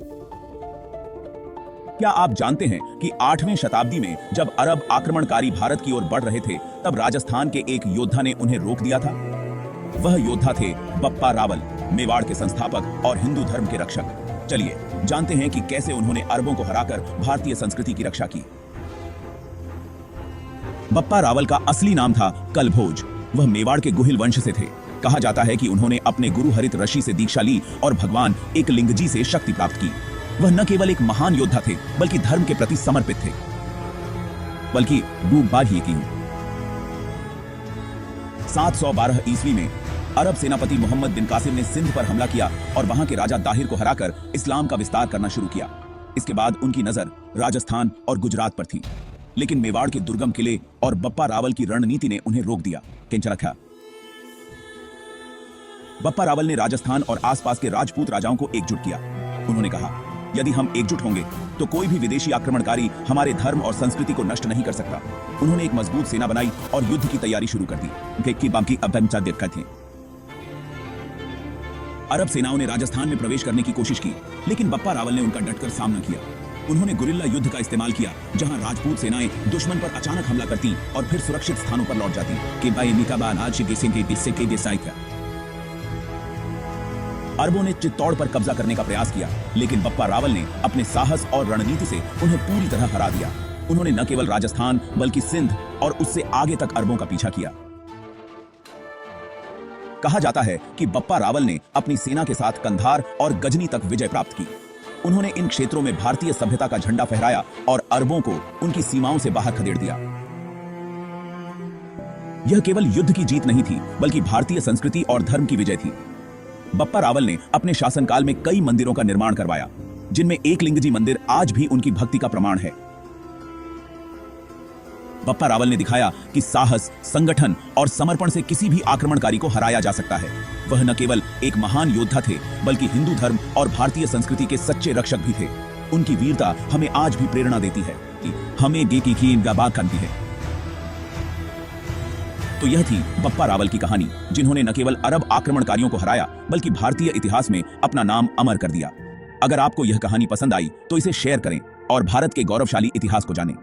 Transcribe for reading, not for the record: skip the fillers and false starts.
क्या आप जानते हैं कि 8वीं शताब्दी में जब अरब आक्रमणकारी भारत की ओर बढ़ रहे थे, तब राजस्थान के एक योद्धा ने उन्हें रोक दिया था। वह योद्धा थे बप्पा रावल, मेवाड़ के संस्थापक और हिंदू धर्म के रक्षक। चलिए जानते हैं कि कैसे उन्होंने अरबों को हराकर भारतीय संस्कृति की रक्षा की। बप्पा रावल का असली नाम था कलभोज। वह मेवाड़ के गुहिल वंश से थे। कहा जाता है कि उन्होंने अपने गुरु हरित ऋषि से दीक्षा ली और भगवान एकलिंगजी से शक्ति प्राप्त की। वह न केवल एक महान योद्धा थे, बल्कि धर्म के प्रति समर्पित थे। बल्कि डूब बार ही की 712 ईस्वी में अरब सेनापति मोहम्मद बिन कासिम ने सिंध पर हमला किया और वहां के राजा दाहिर को हराकर इस्लाम का विस्तार करना शुरू किया। इसके बाद उनकी नजर राजस्थान और गुजरात पर थी, लेकिन मेवाड़ के दुर्गम किले और बप्पा रावल की रणनीति ने उन्हें रोक दिया। किंच रखा। बप्पा रावल ने राजस्थान और आसपास के राजपूत राजाओं को एकजुट किया। उन्होंने कहा, यदि हम एकजुट होंगे तो कोई भी विदेशी आक्रमणकारी हमारे धर्म और संस्कृति को नष्ट नहीं कर सकता। उन्होंने एक मजबूत सेना बनाई और युद्ध की तैयारी शुरू कर दी। अरब सेनाओं ने राजस्थान में प्रवेश करने की कोशिश की, लेकिन बप्पा रावल ने उनका डटकर सामना किया। उन्होंने गुरिल्ला युद्ध का इस्तेमाल किया, जहां राजपूत सेनाएं दुश्मन पर अचानक हमला करती और फिर सुरक्षित स्थानों पर लौट जाती। अरबों ने चित्तौड़ पर कब्जा करने का प्रयास किया, लेकिन बप्पा रावल ने अपने साहस और रणनीति से उन्हें पूरी तरह हरा दिया। उन्होंने न केवल राजस्थान बल्कि सिंध और उससे आगे तक अरबों का पीछा किया। कहा जाता है कि बप्पा रावल ने अपनी सेना के साथ कंधार और गजनी तक विजय प्राप्त की। उन्होंने इन क्षेत्रों में भारतीय सभ्यता का झंडा फहराया और अरबों को उनकी सीमाओं से बाहर खदेड़ दिया। यह केवल युद्ध की जीत नहीं थी, बल्कि भारतीय संस्कृति और धर्म की विजय थी। बप्पा रावल ने अपने शासनकाल में कई मंदिरों का निर्माण करवाया, जिनमें एकलिंगजी मंदिर आज भी उनकी भक्ति का प्रमाण है। बप्पा रावल ने दिखाया कि साहस, संगठन और समर्पण से किसी भी आक्रमणकारी को हराया जा सकता है। वह न केवल एक महान योद्धा थे, बल्कि हिंदू धर्म और भारतीय संस्कृति के सच्चे रक्षक भी थे। उनकी वीरता हमें आज भी प्रेरणा देती है कि हमें बात करती है। तो यह थी बप्पा रावल की कहानी, जिन्होंने न केवल अरब आक्रमणकारियों को हराया, बल्कि भारतीय इतिहास में अपना नाम अमर कर दिया। अगर आपको यह कहानी पसंद आई तो इसे शेयर करें और भारत के गौरवशाली इतिहास को जानें।